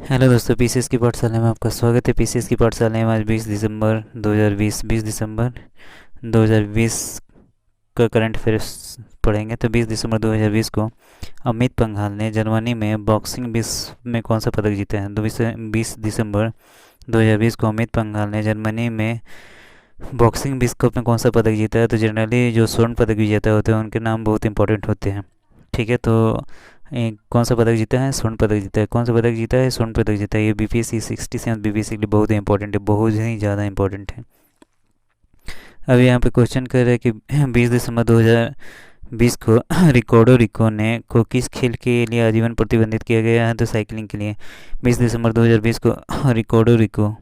Hello दोस्तों, PCS की पाठशाला में आपका स्वागत है। पीसीएस की पाठशाला में आज 20 दिसंबर 2020 20 दिसंबर 2020 का करंट अफेयर्स पढ़ेंगे। तो 20 दिसंबर 2020 को अमित पंघाल ने जर्मनी में बॉक्सिंग विश्व में कौन सा पदक जीता है। 20 दिसंबर 2020 को अमित पंघाल ने जर्मनी में बॉक्सिंग विश्व कप में कौन सा पदक जीता है। तो जनरली जो स्वर्ण पदक विजेता होते हैं उनके नाम बहुत इंपॉर्टेंट होते हैं। ठीक है, तो कौन सा पदक जीता है? स्वर्ण पदक जीता है। कौन सा पदक जीता है? स्वर्ण पदक जीता है। ये बीपीएससी 67 बीपीएससी के लिए बहुत ही इंपॉर्टेंट है, बहुत ही ज़्यादा इंपॉर्टेंट है। अब यहाँ पे क्वेश्चन कर रहा है कि 20 दिसंबर 2020 को रिकॉर्डो रिको ने को किस खेल के लिए आजीवन प्रतिबंधित किया गया है। तो साइकिलिंग के लिए 20 दिसंबर 2020 को रिकॉर्डो रिको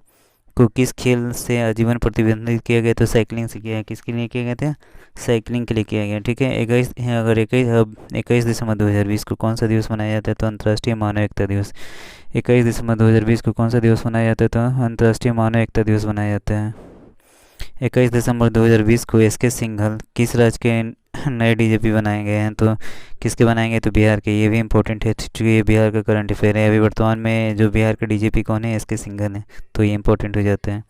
को किस खेल से आजीवन प्रतिबंधित किया गया। तो साइकिलिंग से किया है। किसके लिए किया गया था? साइकिलिंग के लिए किया गया। ठीक है, 21 दिसंबर 2020 को कौन सा दिवस मनाया जाता है। तो अंतर्राष्ट्रीय मानव एकता दिवस। 21 दिसंबर 2020 को कौन सा दिवस मनाया जाता है। तो अंतर्राष्ट्रीय मानव एकता दिवस मनाया जाता है। 21 दिसंबर 2020 को एस के सिंघल किस राज्य के नए डीजीपी बनाए गए हैं। तो किसके बनाए गए? तो बिहार के। ये भी इंपॉर्टेंट है क्योंकि ये बिहार का करंट अफेयर है। अभी वर्तमान में जो बिहार का डीजीपी कौन है? एस के सिंघल है। तो ये इंपॉर्टेंट हो जाते हैं।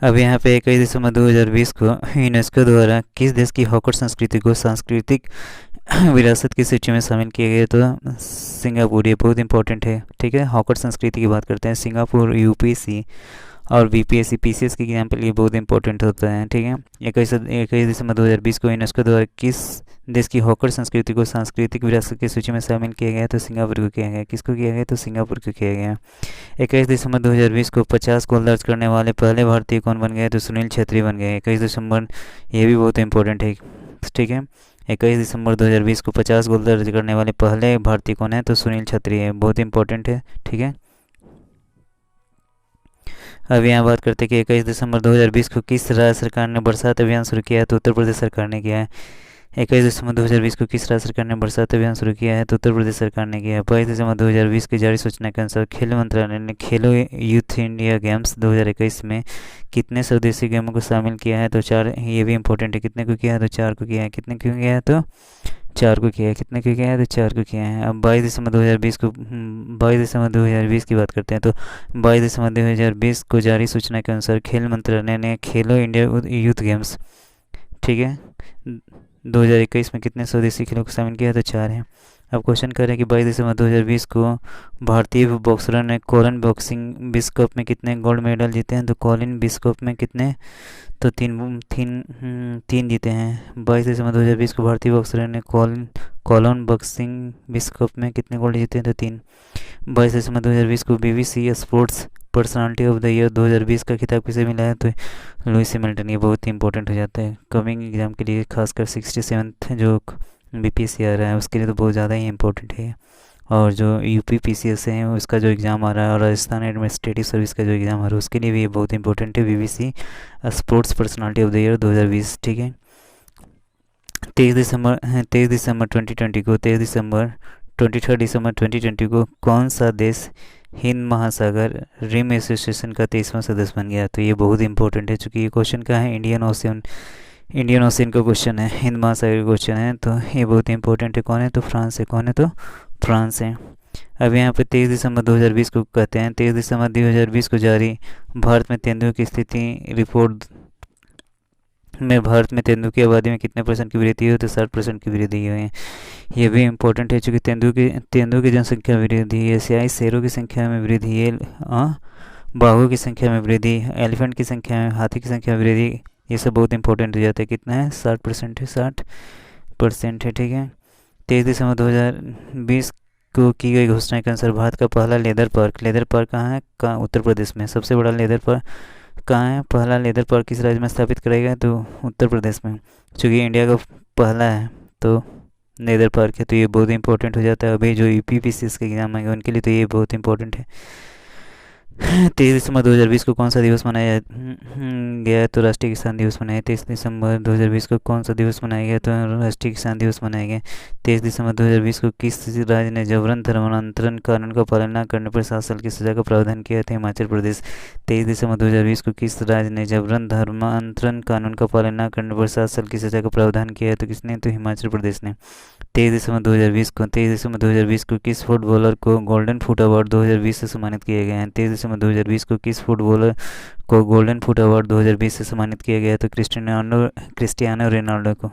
अब यहाँ पे 21 दिसंबर 2020 को यूनेस्को द्वारा किस देश की हॉकर संस्कृति को सांस्कृतिक विरासत की सूची में शामिल किया गया। तो सिंगापुर। ये बहुत इंपॉर्टेंट है। ठीक है, हॉकर संस्कृति की बात करते हैं। सिंगापुर यूपीएससी और बीपीएससी पीसीएस के एग्जाम के लिए बहुत इंपॉर्टेंट होता है। ठीक है, 21 दिसंबर 2020 को यूनेस्को द्वारा किस देश की हॉकर संस्कृति को सांस्कृतिक विरासत की सूची में शामिल किया गया। तो सिंगापुर को किया गया। किसको किया गया? तो सिंगापुर को किया गया। 21 दिसंबर 2020 को 50 गोल दर्ज करने वाले पहले भारतीय कौन बन गए। तो सुनील छेत्री बन गए 21 दिसंबर। ये भी बहुत इंपॉर्टेंट है। ठीक है, 21 दिसंबर 2020 को 50 गोल दर्ज करने वाले पहले भारतीय कौन है। तो सुनील छेत्री है, बहुत इंपॉर्टेंट है। ठीक है, अब यहाँ बात करते हैं कि 21 दिसंबर 2020 को किस राज्य सरकार ने बरसात अभियान शुरू किया है। तो उत्तर प्रदेश सरकार ने किया है। 21 दिसंबर 2020 को किस राज्य सरकार ने बरसात अभियान शुरू किया है। तो उत्तर प्रदेश सरकार ने किया है। 22 दिसंबर 2020 की जारी सूचना के अनुसार खेल मंत्रालय ने खेलो यूथ इंडिया गेम्स 2021 में कितने स्वदेशी गेमों को शामिल किया है। तो 4। ये भी इंपॉर्टेंट है। कितने को किया है? तो 4 को किया है। कितने को किया है? तो 4 को किया है। कितने को किया है? तो 4 को किया है। अब 22 दिसंबर 2020 को 22 दिसंबर 2020 की बात करते हैं। तो 22 दिसंबर 2020 को जारी सूचना के अनुसार खेल मंत्रालय ने खेलो इंडिया यूथ गेम्स, ठीक है, 2021 में कितने स्वदेशी खेलों को शामिल किया है। तो 4 है। अब क्वेश्चन कर रहे हैं कि 22 दिसंबर 2020 को भारतीय बॉक्सरों ने कोलन बॉक्सिंग विश्व कप में कितने गोल्ड मेडल जीते हैं। तो कोलिन विश्व कप में कितने? तो तीन जीते हैं। 22 दिसंबर 2020 को भारतीय बॉक्सरों ने कोलन बॉक्सिंग विश्व कप में कितने गोल्ड जीते हैं। तो 3। 22 दिसंबर 2020 को BBC sports personality of the year 2020 का खिताब किसे मिला है। तो लुइस हैमिल्टन। ये बहुत ही इंपॉर्टेंट हो जाता है कमिंग एग्जाम के लिए, खासकर 67th जो बीपीएससी आ रहा है उसके लिए तो बहुत ज़्यादा ही इंपॉर्टेंट है। और जो यूपी पीसीएस है उसका जो एग्ज़ाम आ रहा है और राजस्थान एडमिनिस्ट्रेटिव सर्विस का जो एग्ज़ाम आ रहा है उसके लिए भी ये बहुत इंपॉर्टेंट है। BBC sports personality of the year 2020। ठीक है, 23 दिसंबर 23 दिसंबर 2020 को कौन सा देश हिंद महासागर रिम एसोसिएशन का 23वां सदस्य बन गया। तो ये बहुत इंपॉर्टेंट है क्योंकि ये क्वेश्चन का है इंडियन ओशियन का क्वेश्चन है, हिंद महासागर का क्वेश्चन है। तो ये बहुत इंपॉर्टेंट है। कौन है? तो फ्रांस है। कौन है? तो फ्रांस है। अब यहाँ पे 23 दिसंबर 2020 को कहते हैं 23 दिसंबर 2020 को जारी भारत में तेंदुए की स्थिति रिपोर्ट में भारत में तेंदुए की आबादी में कितने % की वृद्धि हुई। तो 60% की वृद्धि हुई है। ये भी इंपॉर्टेंट है क्योंकि तेंदुए की जनसंख्या वृद्धि, एशियाई शेरों की संख्या में वृद्धि, बाघों की संख्या में वृद्धि, एलिफेंट की संख्या में, हाथी की संख्या में वृद्धि, ये सब बहुत इंपॉर्टेंट हो जाता है। कितना है? 60% है। 60% है। ठीक है, 23 दिसंबर 2020 को की गई घोषणा के अनुसार भारत का पहला लेदर पार्क कहाँ है? उत्तर प्रदेश में। सबसे बड़ा लेदर पार्क कहाँ है? पहला लेदर पार्क किस राज्य में स्थापित कराया गया? तो उत्तर प्रदेश में, क्योंकि इंडिया का पहला है तो लेदर पार्क है। तो ये बहुत इंपॉर्टेंट हो जाता है। अभी जो यूपी पीसीएस के एग्जाम आएंगे उनके लिए तो ये बहुत इंपॉर्टेंट है। 23 दिसंबर 2020 को कौन सा दिवस मनाया गया है। तो राष्ट्रीय किसान दिवस मनाया। 23 दिसंबर 2020 को कौन सा दिवस मनाया गया। तो राष्ट्रीय किसान दिवस मनाया गया। 23 दिसंबर 2020 को किस राज्य ने जबरन धर्मांतरण कानून का पालन न करने पर 7 साल की सजा का प्रावधान किया था। हिमाचल प्रदेश। 23 दिसंबर 2020 को किस राज्य ने जबरन धर्मांतरण कानून का पालन न करने पर 7 साल की सजा का प्रावधान किया है। तो किसने? तो हिमाचल प्रदेश ने। 23 दिसंबर 2020 को किस फुटबॉलर को गोल्डन फुट अवार्ड 2020 से सम्मानित किया गया है? 23 दिसंबर 2020 को किस फुटबॉलर को गोल्डन फुट अवार्ड 2020 से सम्मानित किया गया है? तो क्रिस्टियानो रोनाल्डो को।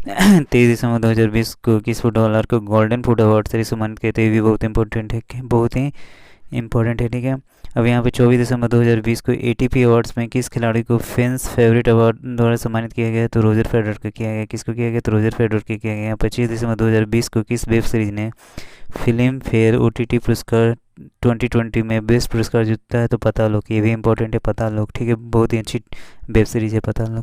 23 दिसंबर 2020 को किस फुटबॉलर को गोल्डन फुट अवार्ड से सम्मानित किया? तो ये भी बहुत इंपॉर्टेंट है, बहुत ही इंपॉर्टेंट है, ठीक है। अब यहाँ पे 24 दिसंबर 2020 को एटीपी अवार्ड्स में किस खिलाड़ी को फैंस फेवरेट अवार्ड द्वारा सम्मानित किया गया? तो रोजर फेडरर को किया गया। किसको किया गया? तो रोजर फेडरर को किया गया। 25 दिसंबर 2020 को किस वेब सीरीज ने फिल्म फेयर ओटीटी पुरस्कार 2020 में बेस्ट पुरस्कार जीता है? तो पाताल। ये भी इंपॉर्टेंट है, पाताल, ठीक है, बहुत ही अच्छी वेब सीरीज है पाताल।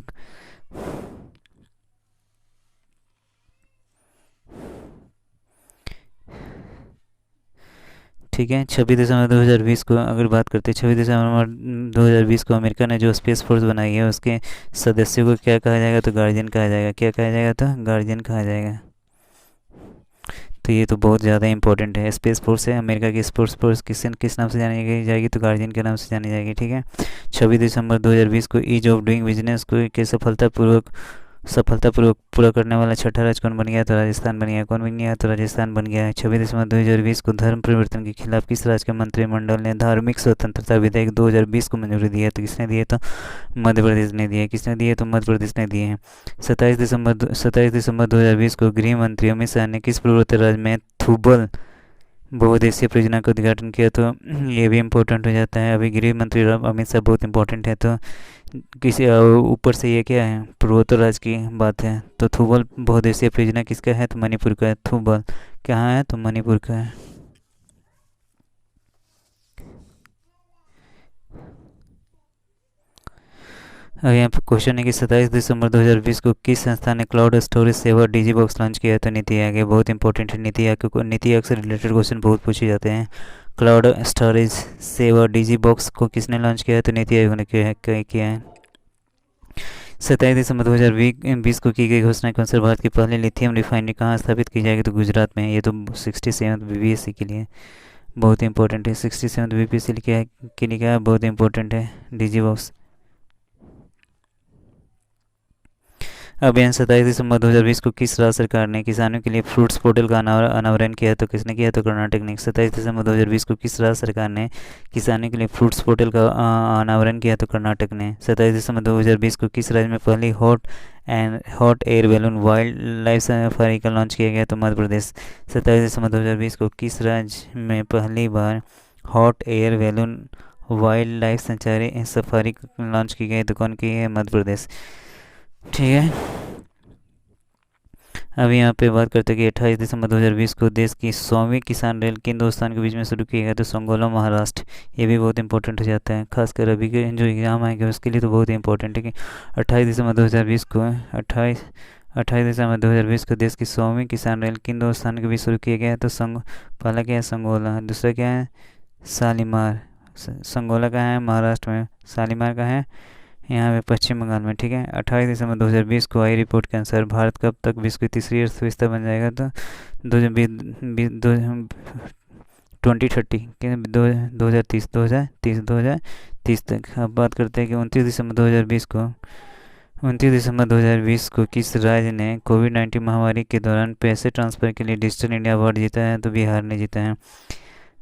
ठीक है। 26 दिसंबर 2020 को अगर बात करते हैं, 26 दिसंबर 2020 को अमेरिका ने जो स्पेस फोर्स बनाई है उसके सदस्यों को क्या कहा जाएगा? तो गार्जियन कहा जाएगा। क्या कहा जाएगा? तो गार्जियन कहा जाएगा। तो ये तो बहुत ज़्यादा इंपॉर्टेंट है। स्पेस फोर्स है अमेरिका की स्पेस फोर्स, किस नाम से जानी जाएगी? तो गार्जियन के नाम से जानी जाएगी, ठीक है। 26 दिसंबर 2020 को ईज ऑफ डूइंग बिजनेस को के सफलतापूर्वक पूरा करने वाला छठा राज्य कौन बन गया? तो राजस्थान बन गया। कौन बन गया? तो राजस्थान बन गया है। 26 दिसंबर 2020 को धर्म परिवर्तन के खिलाफ किस राज्य के मंत्रिमंडल ने धार्मिक स्वतंत्रता विधेयक 2020 को मंजूरी दी है? तो किसने दिए? तो मध्य प्रदेश ने दिए। किसने दिए? तो मध्य प्रदेश ने दिए हैं। 27 दिसंबर 2020 को गृह मंत्री अमित शाह ने किस पूर्वोत्तर राज्य में थूबल बहुउद्देशीय परियोजना का उद्घाटन किया? तो ये भी इम्पोर्टेंट हो जाता है। अभी गृह मंत्री अमित शाह बहुत इंपॉर्टेंट है। तो किसी ऊपर से ये क्या है? पूर्वोत्तर राज्य की बात है। तो थूबल बहुउद्देशीय परियोजना किसका है? तो मणिपुर का है। थूबल कहाँ है? तो मणिपुर का है। अब यहाँ पे क्वेश्चन है कि 27 दिसंबर 2020 को किस संस्था ने क्लाउड स्टोरेज सेवा डिजीबॉक्स लॉन्च किया? तो नीति आयोग है। बहुत इंपॉर्टेंट है नीति आयोग। नीति आयोग से रिलेटेड क्वेश्चन बहुत पूछे जाते हैं। क्लाउड स्टोरेज सेवा डिजीबॉक्स को किसने लॉन्च किया है? तो नीति आयोग ने किया है। 27 दिसंबर 2020 को की गई घोषणा के अनुसार भारत की पहली लिथियम रिफाइनरी कहाँ स्थापित की जाएगी? तो गुजरात में। ये तो 67 बीपीएससी के लिए बहुत इंपॉर्टेंट है। 67 बीपीएससी के लिए क्या है? बहुत इंपॉर्टेंट है डिजीबॉक्स। अभियान 27 दिसंबर 2020 को किस राज्य सरकार ने किसानों के लिए फ्रूट्स पोर्टल का अनावरण किया? तो किसने किया? तो कर्नाटक ने। 27 दिसंबर 2020 को किस राज्य सरकार ने किसानों के लिए फ्रूट्स पोर्टल का अनावरण किया? तो कर्नाटक ने। 27 दिसंबर 2020 को किस राज्य में पहली hot air balloon wildlife safari का लॉन्च किया गया? तो मध्य प्रदेश। 27 दिसंबर 2020 को किस राज्य में पहली बार hot air balloon wildlife safari launch की गई? तो कौन की है? मध्य प्रदेश, ठीक है। अब यहाँ पे बात करते हैं कि 28 दिसंबर 2020 को देश की 100वीं किसान रेल किन दो स्थान के बीच में शुरू किया गया? तो संगोला, महाराष्ट्र। ये भी बहुत इंपॉर्टेंट हो जाता है, खासकर अभी के जो एग्ज़ाम आएंगे उसके लिए तो बहुत ही इंपॉर्टेंट है कि 28 दिसंबर 2020 को 28 दिसंबर 2020 को देश की 100वीं किसान रेल किन दो स्थान के बीच शुरू किया गया है? तो पहला क्या है? संगोला। दूसरा क्या है? शालीमार। संगोला का है महाराष्ट्र में, शालीमार का है यहाँ पे पश्चिम बंगाल में, ठीक है। 28 दिसंबर 2020 को आई रिपोर्ट के अनुसार भारत कब तक विश्व की तीसरी अर्थव्यवस्था बन जाएगा? तो 2030 तक। अब बात करते हैं कि 29 दिसंबर 2020 को किस राज्य ने कोविड-19 महामारी के दौरान पैसे ट्रांसफ़र के लिए डिजिटल इंडिया अवार्ड जीता है? तो बिहार ने जीता है।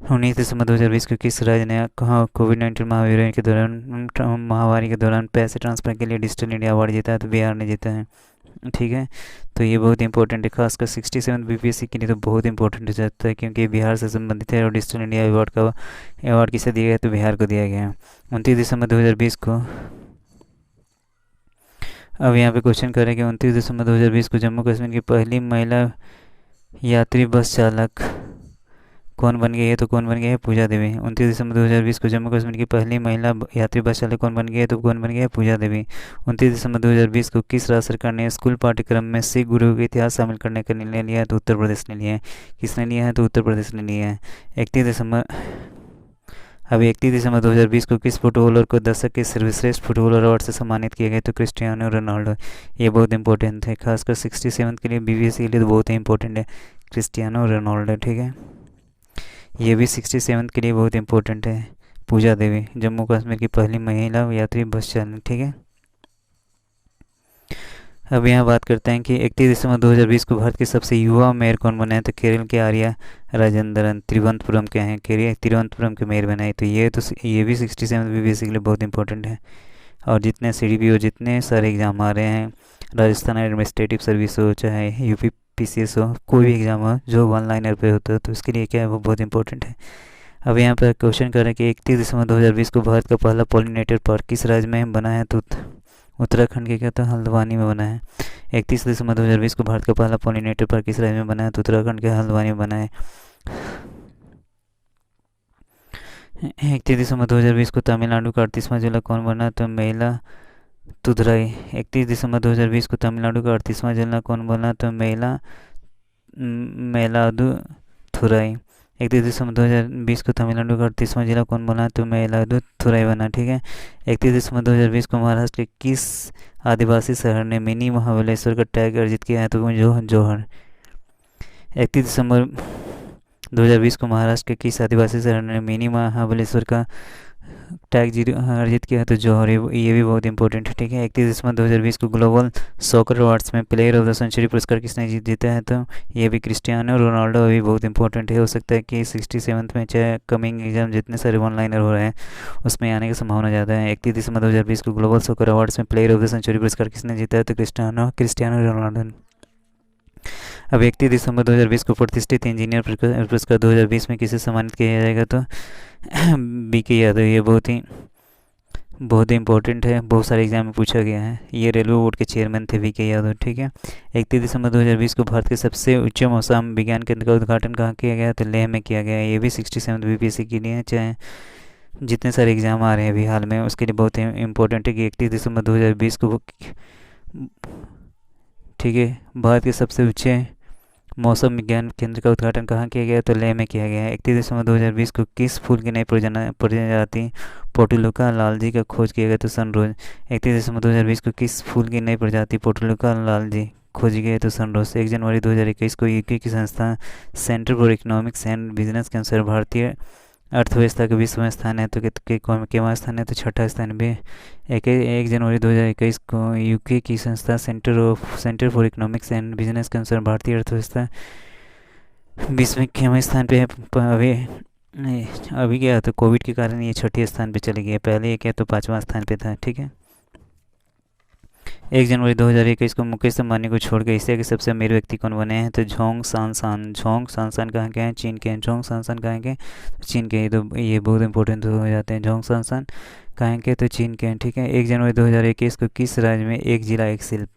19 दिसंबर 2020 को किस राज्य ने कोविड-19 महामारी के दौरान पैसे ट्रांसफ़र के लिए डिजिटल इंडिया अवार्ड जीता है? तो बिहार ने जीता है, ठीक है। तो ये बहुत इंपॉर्टेंट है, खासकर 67 बीपीएससी के लिए तो बहुत इंपॉर्टेंट हो जाता है क्योंकि बिहार से संबंधित है और डिजिटल इंडिया अवार्ड किसे दिया गया? तो बिहार को दिया गया है 29 दिसंबर 2020 को। अब यहाँ पे क्वेश्चन करें कि 29 दिसंबर 2020 को जम्मू कश्मीर की पहली महिला यात्री बस चालक कौन बन गई है? तो कौन बन गई है? पूजा देवी। 29 दिसंबर 2020 को जम्मू कश्मीर की पहली महिला यात्री बस चालक कौन बन गई है? तो कौन बन गई है? पूजा देवी। 29 दिसंबर 2020 को किस राज्य सरकार ने स्कूल पाठ्यक्रम में सिख गुरु का इतिहास शामिल करने का निर्णय लिया है? तो उत्तर प्रदेश ने लिया है। किसने लिया है? तो उत्तर प्रदेश ने लिया है। 31 दिसंबर 2020 को किस फुटबॉलर को दशक के सर्वश्रेष्ठ फुटबॉलर अवार्ड से सम्मानित किया गया? तो क्रिस्टियानो रोनाल्डो। ये बहुत इंपॉर्टेंट है, खासकर 67 के लिए, बीबीएससी के लिए तो बहुत ही इंपॉर्टेंट है क्रिस्टियानो रोनाल्डो, ठीक है। ये भी 67 के लिए बहुत इंपॉर्टेंट है। पूजा देवी जम्मू कश्मीर की पहली महिला यात्री बस चालक, ठीक है। अब यहाँ बात करते हैं कि 31 दिसंबर 2020 को भारत के सबसे युवा मेयर कौन बना है, तो केरल के आर्या राजेंद्रन तिरुवनंतपुरम के हैं, केरल तिरुवनंतपुरम के मेयर बनाए। तो ये भी 67 भी बेसिकली बहुत इंपॉर्टेंट है। और जितने CDPO जितने सारे एग्ज़ाम आ रहे हैं, राजस्थान एडमिनिस्ट्रेटिव सर्विस हो चाहे UP PCS हो, कोई भी एग्ज़ाम हो जो वन लाइनर पे होता है, तो उसके लिए क्या है वो बहुत इंपॉर्टेंट है। अब यहाँ पर क्वेश्चन कर रहे हैं कि 31 दिसंबर 2020 को भारत का पहला पॉलिनेटर पार्क किस राज्य में बना है, तो उत्तराखंड के क्या तो हल्द्वानी में बना है। 31 दिसंबर 2020 को भारत का पहला पॉलिनेटर पार्क किस राज्य में बना है, तो उत्तराखंड के हल्द्वानी में बना है। 31 दिसंबर 2020 को तमिलनाडु का 38वां जिला कौन बना, तो मेला तुदराई। 31 दिसंबर 2020 को तमिलनाडु का 38वां जिला कौन बना, तो मेलादुथुराई। 31 दिसंबर 2020 को तमिलनाडु का 38वां जिला कौन बना, तो मेलादुथुराई बना। ठीक है। 31 दिसंबर 2020 को महाराष्ट्र के किस आदिवासी शहर ने मिनी महाबलेश्वर का टैग अर्जित किया है, तो वो जौहर। 31 दिसंबर 2020 को महाराष्ट्र के किस आदिवासी शहर ने मिनी महाबलेश्वर का टैग जीरो अर्जित किया है, तो जौहर। ये भी बहुत इंपॉर्टेंट है। ठीक है। 31 दिसंबर 2020 को ग्लोबल सॉकर अवार्ड्स में प्लेयर ऑफ द सेंचुरी पुरस्कार किसने जीता है, तो ये भी क्रिस्टियानो रोनाल्डो। भी बहुत इंपॉर्टेंट है। हो सकता है कि 67th में चाहे कमिंग एग्जाम जितने सारे ऑनलाइनर हो रहे हैं उसमें आने की संभावना ज़्यादा है। 31 दिसंबर 2020 को ग्लोबल सॉकर अवार्ड्स में प्लेयर ऑफ द सेंचुरी पुरस्कार किसने जीता है, तो क्रिस्टियानो रोनाल्डो। अब 31 दिसंबर 2020 को प्रतिष्ठित इंजीनियर पुरस्कार 2020 में किसे सम्मानित किया जाएगा, तो BK यादव। ये बहुत ही इंपॉर्टेंट है, बहुत सारे एग्जाम में पूछा गया है। ये रेलवे बोर्ड के चेयरमैन थे BK यादव। ठीक है। 31 दिसंबर 2020 को भारत के सबसे उच्च मौसम विज्ञान केंद्र का उद्घाटन कहाँ किया गया, तो लेह में किया गया है। ये भी 67 BPSC के लिए चाहे जितने सारे एग्जाम आ रहे हैं अभी हाल में उसके लिए बहुत इंपॉर्टेंट है कि 31 दिसंबर 2020 को ठीक है भारत के सबसे ऊंचे मौसम विज्ञान केंद्र का उद्घाटन कहाँ किया गया, तो लेह में किया गया है। 31 दिसंबर 2020 को किस फूल की नई प्रजाति पोर्टुलुका लालजी का खोज किया गया, तो सनरोज। 31 दिसंबर 2020 को किस फूल की नई प्रजाति पोर्टुलुका लालजी खोजी गई, तो सनरोज। 1 जनवरी 2021 को UK की संस्था centre for economics and business के अनुसार भारतीय अर्थव्यवस्था का 20वां स्थान है, तो केवां स्थान है, तो छठा स्थान भी। 1 जनवरी 2021 को UK की संस्था centre for economics and business के अनुसार भारतीय अर्थव्यवस्था 20वें स्थान पे है। अभी क्या तो कोविड के कारण ये छठे स्थान पे चली गई। पहले ये क्या तो 5वां स्थान पे था। ठीक है। 1 जनवरी 2021 को मुकेश अंबानी को छोड़कर एशिया के सबसे अमीर व्यक्ति कौन बने हैं, तो झोंग सांसान कहाँ के हैं, चीन के हैं। झोंग सांसान कहाँ के, चीन के हैं। तो ये बहुत इंपॉर्टेंट हो जाते हैं। झोंग सांसान कहाँ के, तो चीन के हैं। ठीक है। 1 जनवरी 2021 को किस राज्य में एक जिला एक शिल्प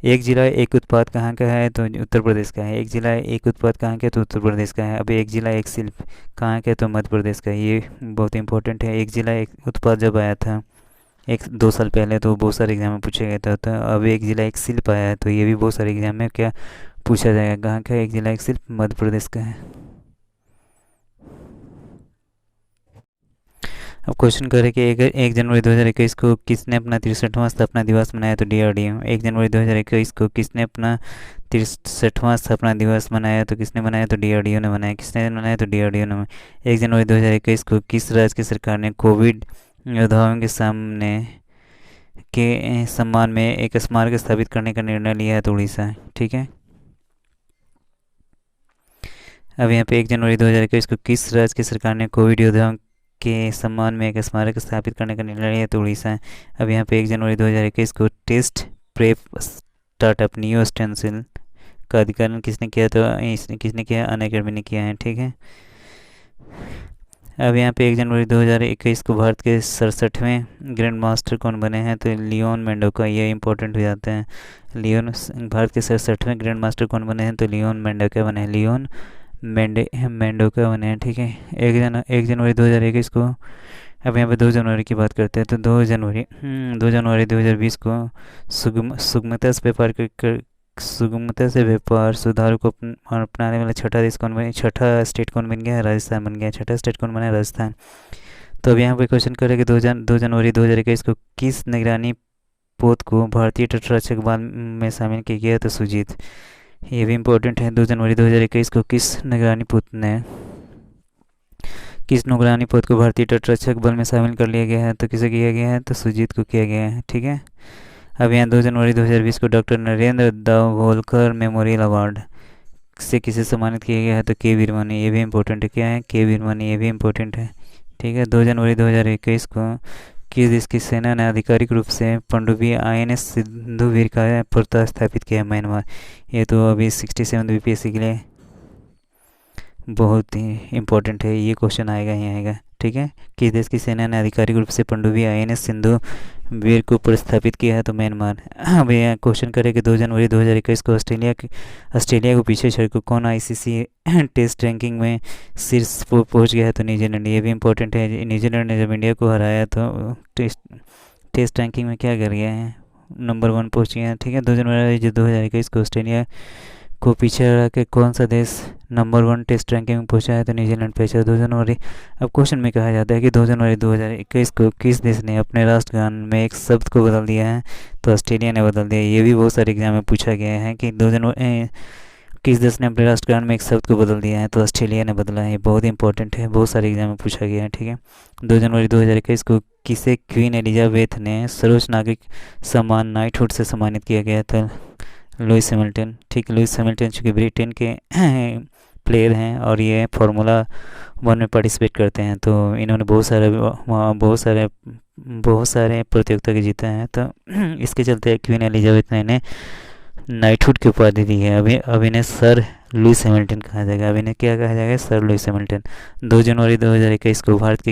एक जिला एक उत्पाद कहाँ का है, तो उत्तर प्रदेश का है। एक जिला एक उत्पाद कहाँ का है, तो उत्तर प्रदेश का है। अब एक जिला एक शिल्प कहाँ का है, तो मध्य प्रदेश का है। ये बहुत इंपॉर्टेंट है। एक जिला एक उत्पाद जब आया था 1-2 साल पहले तो बहुत सारे एग्जाम में पूछा गया था। तो अब एक जिला एक शिल्प आया है, तो ये भी बहुत सारे एग्जाम में क्या पूछा जाएगा, कहाँ का एक जिला एक शिल्प मध्य प्रदेश का है। अब क्वेश्चन करें कि 1 जनवरी 2021 को किसने अपना 63वां स्थापना दिवस मनाया, तो DRDO। 1 जनवरी 2021 को किसने अपना 63वां स्थापना दिवस मनाया, तो किसने मनाया, तो DRDO ने मनाया। किसने मनाया, तो DRDO ने। 1 जनवरी 2021 को किस राज्य की सरकार ने कोविड योद्धाओं के सम्मान में एक स्मारक स्थापित करने का निर्णय लिया है, तो उड़ीसा। ठीक है। अब यहाँ पे 1 जनवरी 2021 को किस राज्य की सरकार ने कोविड योद्धाओं के सम्मान में एक स्मारक स्थापित करने का निर्णय लिया, तो उड़ीसा है। अब यहाँ पे 1 जनवरी 2021 को test prep startup Neostencil का अधिकरण किसने किया, तो किसने किया, अनअकैडमी ने किया है। ठीक है। अब यहाँ पे 1 जनवरी 2021 को भारत के 67वें ग्रैंड मास्टर कौन बने हैं, तो लियोन मेंडोका। ये इंपॉर्टेंट हो जाते हैं। भारत के 67वें ग्रैंड मास्टर कौन बने हैं, तो लियोन मेंडोका बने हैं। लियोन मेंडोका बने हैं। ठीक है। 1 जनवरी 2021 को अब यहाँ पे 2 जनवरी की बात करते हैं, तो 2 जनवरी 2020 को सुगमता से व्यापार सुधार को अपनाने वाला छठा स्टेट कौन बन गया, राजस्थान बन गया। छठा स्टेट कौन बना, राजस्थान। तो अब यहाँ पे क्वेश्चन करें कि 2 जनवरी 2021 को किस निगरानी पोत को भारतीय तटरक्षक बल में शामिल किया गया, तो सुजीत। ये भी इम्पोर्टेंट है। 2 जनवरी 2021 को किस निगरानी पोत को भारतीय तटरक्षक बल में शामिल कर लिया गया है, तो किसे किया गया है, तो सुजीत को किया गया है। ठीक है। अब यहाँ 2 जनवरी 2020 को doctor Narendra Dabholkar memorial award से किसे सम्मानित किया गया है, तो के वीरमणि। ये भी इम्पोर्टेंट है, क्या है, के वीरमणि, ये भी इम्पोर्टेंट है। ठीक है, 2 जनवरी 2021 को किस देश की सेना ने आधिकारिक रूप से पनडुब्बी INS सिंधुवीर का पुरस्कार स्थापित किया है, म्यांमार। ये तो अभी 67 BPSC के लिए बहुत ही इम्पोर्टेंट है, ये क्वेश्चन आएगा ही आएगा। ठीक है, किस देश की सेना ने आधिकारिक रूप से पनडुब्बी INS सिंधु वीर को प्रस्थापित किया है, तो म्यांमार। अब यह क्वेश्चन करे कि 2 जनवरी 2021 को ऑस्ट्रेलिया को पीछे छोड़कर कौन ICC टेस्ट रैंकिंग में शीर्ष पहुंच गया है, तो न्यूजीलैंड। ये भी इम्पोर्टेंट है, न्यूजीलैंड ने जब इंडिया को हराया तो टेस्ट रैंकिंग में क्या कर गया है, नंबर 1 पहुँच गया है। ठीक है, 2 जनवरी 2021 को ऑस्ट्रेलिया को पीछे हरा के कौन सा देश नंबर 1 टेस्ट रैंकिंग में पहुंचा है, तो न्यूजीलैंड पहुंचा 2 जनवरी। अब क्वेश्चन में कहा जाता है कि 2 जनवरी 2021 को किस देश ने अपने राष्ट्रगान में एक शब्द को बदल दिया है, तो ऑस्ट्रेलिया ने बदल दिया। ये भी बहुत सारे एग्जाम में पूछा गया है कि 2 जनवरी किस देश ने अपने राष्ट्रगान में एक शब्द को बदल दिया है, तो ऑस्ट्रेलिया ने बदला है। ये बहुत इंपॉर्टेंट है, बहुत सारे एग्जाम में पूछा गया है। ठीक है, 2 जनवरी 2021 को किसे क्वीन एलिजाबेथ ने सर्वोच्च नागरिक सम्मान नाइटहुड से सम्मानित किया गया था, लुइस हैमिल्टन। ठीक, लुइस हैमिल्टन चूँकि ब्रिटेन के प्लेयर हैं और ये फार्मूला 1 में पार्टिसिपेट करते हैं, तो इन्होंने बहुत सारे प्रतियोगिता के जीते हैं, तो इसके चलते क्वीन एलिजाबेथ ने इन्हें नाइटहुड की उपाधि दी है। अब इन्हें सर लुइस हैमिल्टन कहा जाएगा। अब इन्हें क्या कहा जाएगा, सर लुइस हैमिल्टन। 2 जनवरी 2021 को भारत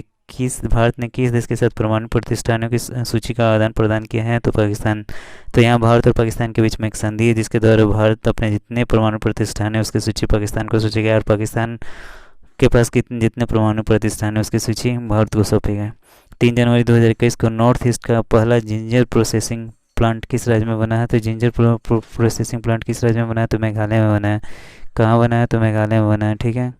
ने किस देश के साथ परमाणु प्रतिष्ठानों की सूची का आदान प्रदान किया है, तो पाकिस्तान। तो यहाँ भारत और पाकिस्तान के बीच में एक संधि है जिसके द्वारा भारत अपने जितने परमाणु प्रतिष्ठान है उसकी सूची पाकिस्तान को सौंपेगा और पाकिस्तान के पास जितने परमाणु प्रतिष्ठान है उसकी सूची भारत को सौंपेगा। 3 जनवरी 2021 को नॉर्थ ईस्ट का पहला जिंजर प्रोसेसिंग प्लांट किस राज्य में बना है, तो जिंजर प्रोसेसिंग प्लांट किस राज्य में बना है, तो मेघालय में बना है। कहाँ बना है, तो मेघालय में बना है। ठीक है,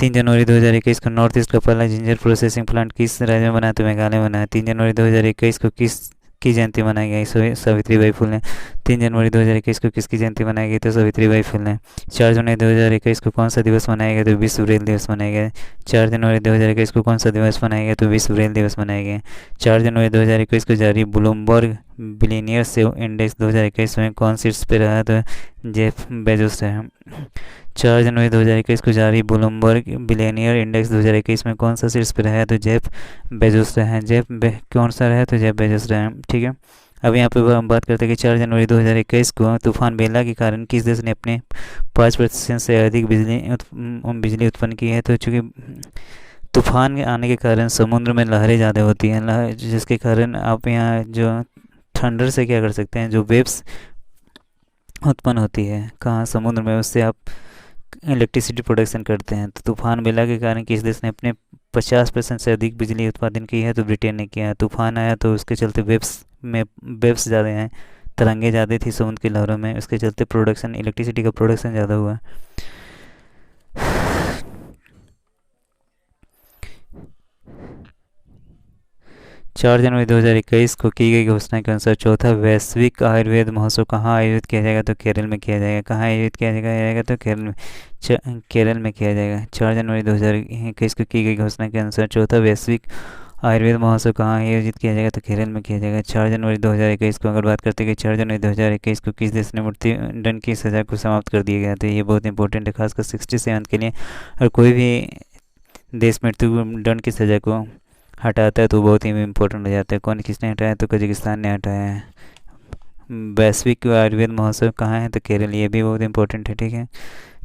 3 जनवरी 2021 को नॉर्थ ईस्ट का पहला जिंजर प्रोसेसिंग प्लांट किस राज्य में बना है, तो मेघालय में बना है। 3 जनवरी 2021 को किसकी जयंती मनाई गई, सावित्रीबाई फुले। 3 जनवरी 2021 को किसकी जयंती मनाई गई, तो सावित्रीबाई फुले। 4 जनवरी 2021 को कौन सा दिवस मनाया गया, तो विश्व रेल दिवस मनाया गया। 4 जनवरी 2021 को कौन सा दिवस मनाया गया, तो विश्व रेल दिवस मनाया गया। 4 जनवरी 2021 को जारी ब्लूमबर्ग बिलियनियर्स इंडेक्स 2021 में कौन शीर्ष पे रहा, तो जेफ बेजोस है। 4 जनवरी 2021 को जारी ब्लूमबर्ग बिलियनियर इंडेक्स 2021 में कौन सा शीर्ष पर रहा है, तो जेफ बेजोस रहा है। कौन सा रहा है, तो जेफ बेजोस रहा है। ठीक है, अब यहाँ पे हम बात करते हैं कि 4 जनवरी 2021 को तूफान बेला के कारण किस देश ने अपने 5% से अधिक बिजली उत्पन्न की है, तो चूँकि तूफान आने के कारण समुद्र में लहरें ज़्यादा होती हैं, जिसके कारण आप यहाँ जो थंडर से क्या कर सकते हैं, जो वेव्स उत्पन्न होती है कहाँ, समुद्र में, उससे आप इलेक्ट्रिसिटी प्रोडक्शन करते हैं। तो तूफान बेला के कारण किस देश ने अपने 50% से अधिक बिजली उत्पादन की है, तो ब्रिटेन ने किया है। तूफान आया तो उसके चलते वेव्स ज़्यादा हैं, तरंगे ज़्यादा थी समुद्र की लहरों में, उसके चलते इलेक्ट्रिसिटी का प्रोडक्शन ज़्यादा हुआ। 4 जनवरी 2021 को की गई घोषणा के अनुसार चौथा वैश्विक आयुर्वेद महोत्सव कहाँ आयोजित किया जाएगा, तो केरल में किया जाएगा। कहाँ आयोजित किया जाएगा, तो केरल में किया जाएगा। 4 जनवरी 2021 को की गई घोषणा के अनुसार चौथा वैश्विक आयुर्वेद महोत्सव कहाँ आयोजित किया जाएगा, तो केरल में किया जाएगा। 4 जनवरी 2021 को अगर बात करते हैं कि 4 जनवरी 2021 को किस देश ने मृत्युदंड की सज़ा को समाप्त कर दिया गया, तो ये बहुत इंपॉर्टेंट है, खासकर 67 के लिए। और कोई भी देश मृत्युदंड की सज़ा को हटाता है तो बहुत ही इम्पोर्टेंट हो जाता है। किसने हटाया, तो कजाकिस्तान ने हटाया है। वैश्विक आयुर्वेद महोत्सव कहाँ है, तो केरल, ये भी बहुत इंपॉर्टेंट है। ठीक है,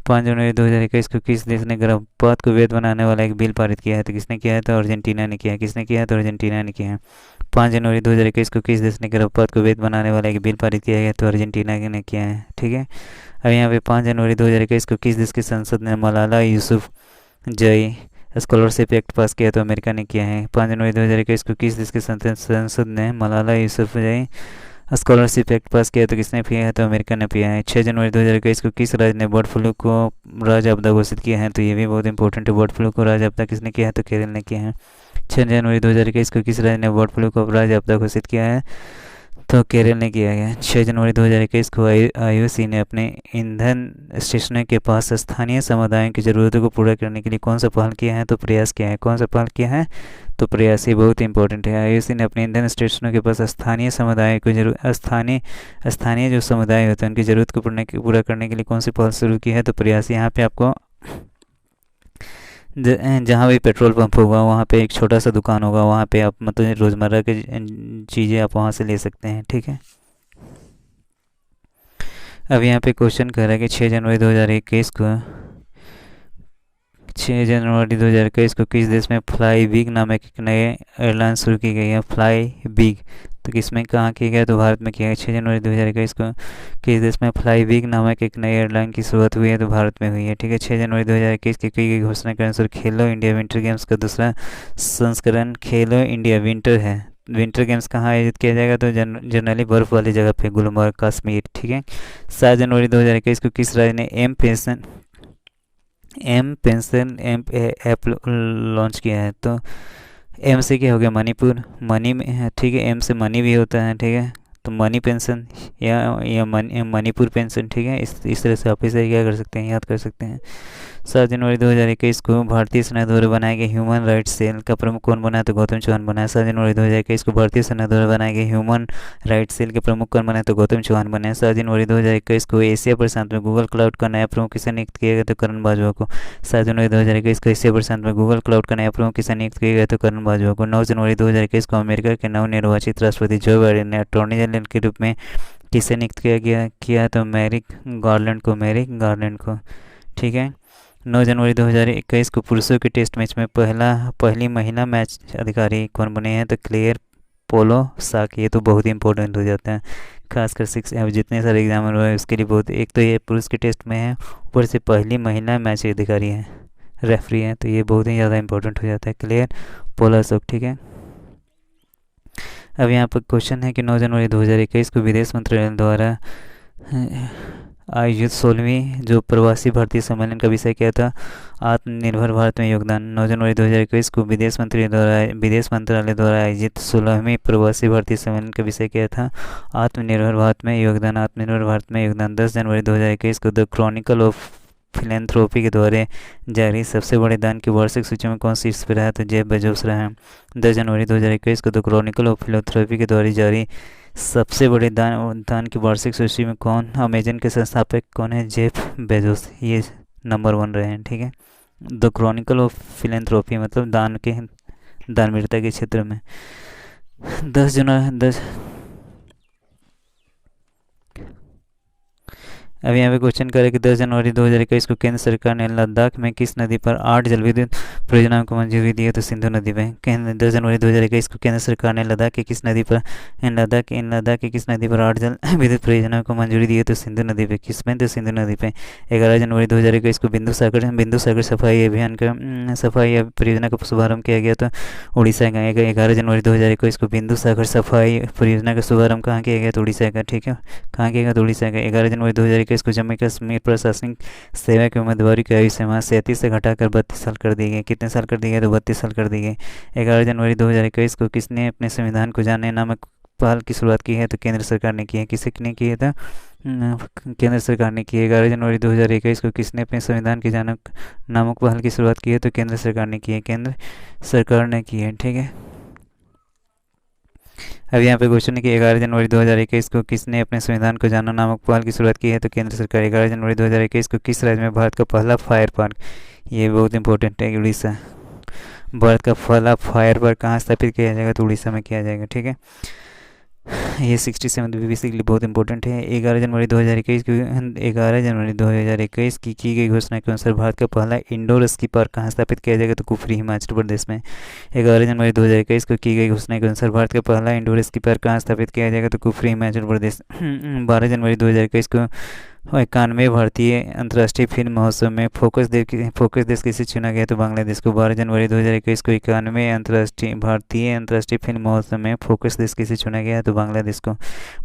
5 जनवरी 2021 को किस देश ने गर्भपात को वैध बनाने वाला एक बिल पारित किया है, तो किसने किया है, तो अर्जेंटीना ने किया है। किसने किया है, तो अर्जेंटीना ने किया है। 5 जनवरी 2021 को किस देश ने गर्भपात को वैध बनाने वाला एक बिल पारित किया है, तो अर्जेंटीना ने किया है। ठीक है, अब यहाँ पे 5 जनवरी 2021 को किस देश की संसद ने मलाला यूसुफजई स्कॉलरशिप एक्ट पास किया, तो अमेरिका ने किया है। 5 जनवरी 2021 को किस देश की संसद ने मलाला यूसुफजई स्कॉलरशिप एक्ट पास किया, तो किसने किया है, तो अमेरिका ने किया है। 6 जनवरी 2021 को किस राज्य ने बर्ड फ्लू को राज्य आपदा घोषित किया है, तो ये भी बहुत इंपॉर्टेंट है। बर्ड फ्लू को राज्य आपदा किसने किया है, तो केरल ने किया है। 6 जनवरी 2021 को किस राज्य ने बर्ड फ्लू को राज्य आपदा घोषित किया है, तो केरल ने किया गया। 6 जनवरी 2021 को आईओसी ने अपने ईंधन स्टेशनों के पास स्थानीय समुदायों की ज़रूरतों को पूरा करने के लिए कौन सा पहल किया है, तो प्रयास किया है। कौन सा पहल किया है, तो प्रयास। ये बहुत इंपॉर्टेंट है। आईओसी ने अपने ईंधन स्टेशनों के पास स्थानीय समुदाय को स्थानीय स्थानीय जो समुदाय होते हैं उनकी ज़रूरत को पूरा करने के लिए कौन सी पहल शुरू की है, तो प्रयास। यहाँ पे आपको जहाँ भी पेट्रोल पंप होगा वहाँ पे एक छोटा सा दुकान होगा, वहाँ पे आप मतलब रोज़मर्रा की चीज़ें आप वहाँ से ले सकते हैं, ठीक है। अब यहाँ पे क्वेश्चन कर रहा है कि 6 जनवरी 2021 को 6 जनवरी 2021 को किस देश में फ्लाई बिग नामक एक नए एयरलाइन शुरू की गई है। फ्लाई बिग तो किसमें कहाँ किया गया, तो भारत में किया गया। 6 जनवरी 2021 को किस देश में फ्लाई बिग नामक एक नई एयरलाइन की शुरुआत हुई है, तो भारत में हुई है, ठीक है। 6 जनवरी 2021 की की गई घोषणा के अनुसार खेलो इंडिया विंटर गेम्स का दूसरा संस्करण खेलो इंडिया विंटर है। विंटर गेम्स कहाँ आयोजित किया जाएगा, तो जनरली बर्फ़ वाली जगह पे गुलमर्ग कश्मीर, ठीक है। 7 जनवरी 2021 को किस राज्य ने एम पेंशन ऐप लॉन्च किया है, तो एम से क्या हो गया, मणिपुर। मनी में है, ठीक है। एम से मनी भी होता है, ठीक है। तो मनी पेंशन या मणिपुर पेंशन, ठीक है। इस तरह से आप इसे क्या कर सकते हैं, याद कर सकते हैं। 7 जनवरी 2021 को भारतीय सेना द्वारा बनाए गए ह्यूमन राइट्स सेल का प्रमुख कौन बना, तो गौतम चौहान बना। 7 जनवरी 2021 को भारतीय सेना द्वारा बनाए गए ह्यूमन राइट्स सेल के प्रमुख कौन बने, तो गौतम चौहान बने। 7 जनवरी 2021 को एशिया प्रशांत में गूगल क्लाउड का नया प्रमुख किसे नियुक्त किया गया, तो करण बाजवा को। 7 जनवरी 2021 को एशिया प्रशांत में गूगल क्लाउड का नया प्रमुख किसे नियुक्त किया गया, तो करण बाजवा को। 9 जनवरी 2021 को अमेरिका के नवनिर्वाचित राष्ट्रपति जो बाइडेन ने अटॉर्नी जनरल के रूप में किसे नियुक्त किया तो मैरिक गार्लैंड को, ठीक है। 9 जनवरी 2021 को पुरुषों के टेस्ट मैच में पहली महिला मैच अधिकारी कौन बने हैं, तो क्लेयर पोलोसाक। ये तो बहुत ही इंपॉर्टेंट हो जाता है, खासकर अब जितने सारे एग्जाम हुए उसके लिए बहुत। एक तो ये पुरुष के टेस्ट में है, ऊपर से पहली महिला मैच अधिकारी है, रेफरी है, तो ये बहुत ही ज़्यादा इंपॉर्टेंट हो जाता है, क्लेयर पोलोसाक, ठीक है। अब यहाँ पर क्वेश्चन है कि 9 जनवरी 2021 को विदेश मंत्रालय द्वारा आयोजित 16वीं जो प्रवासी भारतीय सम्मेलन का विषय क्या था, आत्मनिर्भर भारत में योगदान। 9 जनवरी 2021 को विदेश मंत्रालय द्वारा आयोजित 16वीं प्रवासी भारतीय सम्मेलन का विषय क्या था, आत्मनिर्भर भारत में योगदान। 10 जनवरी 2021 को द क्रॉनिकल ऑफ फिलेंथ्रोपी के द्वारा जारी सबसे बड़े दान की वार्षिक सूची में कौन शीर्ष पर रहा, तो जेफ बेजोस रहा है। 10 जनवरी 2021 को द क्रॉनिकल ऑफ फिलेंथ्रोपी के द्वारा जारी सबसे बड़े दान की वार्षिक सूची में कौन, अमेजन के संस्थापक कौन है, जेफ बेजोस, ये नंबर 1 रहे हैं, ठीक है। द क्रॉनिकल ऑफ फिलेंथ्रोपी मतलब दानवीरता के क्षेत्र में। 10 अब यहाँ पे क्वेश्चन करें कि 10 जनवरी 2021 को केंद्र सरकार ने लद्दाख में किस नदी पर 8 जल विद्युत परियोजनाओं को मंजूरी दी है, तो सिंधु नदी पे। 10 जनवरी 2021 को केंद्र सरकार ने लद्दाख की किस नदी पर 8 जल विद्युत परियोजनाओं को मंजूरी दी है, तो सिंधु नदी पे। किसमें, तो सिंधु नदी पे। 11 जनवरी 2021 को बिंदु सागर सफाई परियोजना का शुभारंभ किया गया, तो उड़ीसा का। 11 जनवरी 2021 को बिंदु सागर सफाई परियोजना का शुभारंभ कहाँ किया गया, तो उड़ीसा का, ठीक है। कहाँ किया गया, तो उड़ीसा का। 11 जनवरी 2021 को जम्मू कश्मीर प्रशासनिक सेवा की उम्मीदवारी की आयु सीमा 37 से घटाकर 32 साल कर दी गई। कितने साल कर दी गई, तो 32 साल कर दी गई। 11 जनवरी 2021 को किसने अपने संविधान को जानने नामक पहल की शुरुआत की है, तो केंद्र सरकार ने की है। किसने की है, तो केंद्र सरकार ने की है। 11 जनवरी 2021 को किसने अपने संविधान की जानक नामक पहल की शुरुआत की है, तो केंद्र सरकार ने की है, ठीक है। अब यहाँ पे क्वेश्चन है कि 11 जनवरी 2021 को किसने अपने संविधान को जाना नामक पहल की शुरुआत की है, तो केंद्र सरकार। 11 जनवरी 2021 को किस राज्य में भारत का पहला फायर पार्क, ये बहुत इंपॉर्टेंट है, उड़ीसा। भारत का पहला फायर पार्क कहाँ स्थापित किया जाएगा, तो उड़ीसा में किया जाएगा, ठीक है। ये 67 बेसिकली बहुत इंपॉर्टेंट है। 11 जनवरी 2021 की गई घोषणा के अनुसार भारत का पहला इंडोर स्की पार्क कहाँ स्थापित किया जाएगा, तो कुफरी हिमाचल प्रदेश में। 11 जनवरी 2021 को की गई घोषणा के अनुसार भारत का पहला इंडोर स्की पार्क कहाँ स्थापित किया जाएगा, तो कुफरी हिमाचल प्रदेश। 12 जनवरी 2021 को 91 भारतीय अंतर्राष्ट्रीय फिल्म महोत्सव में फोकस देश किसे चुना गया, तो बांग्लादेश को। 12 जनवरी 2021 को 91 भारतीय अंतर्राष्ट्रीय फिल्म महोत्सव में फोकस देश किसे चुना गया, तो बांग्लादेश को।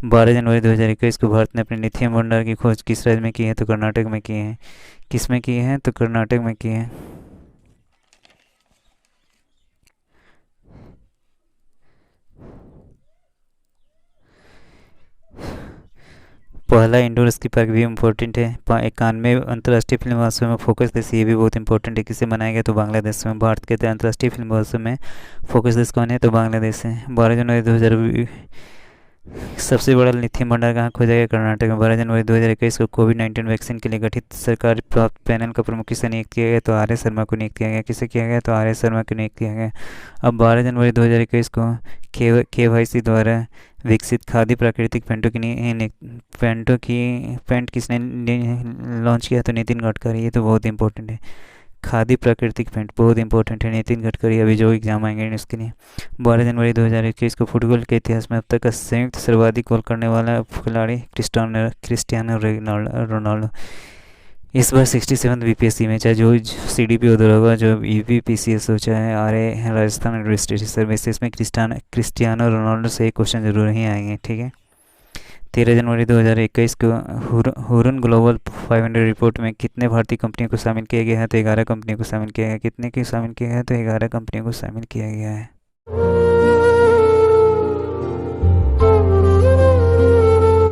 12 जनवरी 2021 को भारत ने अपने लिथियम भंडार की खोज किस राज्य में की है, तो कर्नाटक में की है। किस में की है, तो कर्नाटक में की है। पहला इंडोर स्की पार्क भी इम्पोर्टेंट है। 91 अंतर्राष्ट्रीय फिल्म महोत्सव में फोकस देश, ये भी बहुत इंपॉर्टेंट है। किसे मनाया गया तो बांग्लादेश में। भारत के अंतर्राष्ट्रीय फिल्म महोत्सव में फोकस देश कौन है तो बांग्लादेश है। 12 जनवरी 2000 सबसे बड़ा लिथियम भंडार कहाँ खोजा गया कर्नाटक में। 12 जनवरी 2021 को कोविड-19 वैक्सीन के लिए गठित सरकार प्राप्त पैनल का प्रमुख किसे नियुक्त किया गया तो आर एस शर्मा को नियुक्त किया गया। किसे किया गया तो आर एस शर्मा को नियुक्त किया गया। अब 12 जनवरी 2021 को KYC द्वारा विकसित खादी प्राकृतिक पेंट किसने लॉन्च किया तो नितिन गडकरी। ये तो बहुत इंपॉर्टेंट है। खादी प्राकृतिक पेंट बहुत इंपॉर्टेंट है, नितिन गडकरी। अभी जो एग्जाम आएंगे उसके लिए। 12 जनवरी 2021 को फुटबॉल के इतिहास में अब तक का संयुक्त सर्वाधिक गोल करने वाला खिलाड़ी क्रिस्टियानो रोनाल्डो। इस बार 67 BPSC में, चाहे जो CDP उधर होगा, जो UPPCS हो, चाहे RA राजस्थान एडमिनिस्ट्रेटिव सर्विस, इसमें क्रिस्टियानो रोनाल्डो से एक क्वेश्चन जरूर ही आएंगे, ठीक है। 13 जनवरी 2021 को हुरन ग्लोबल 500 रिपोर्ट में कितने भारतीय कंपनियों को शामिल किया गया है तो 11 कंपनियों को शामिल किया गया। कितने को शामिल किया गया है तो 11 कंपनियों को शामिल किया गया है।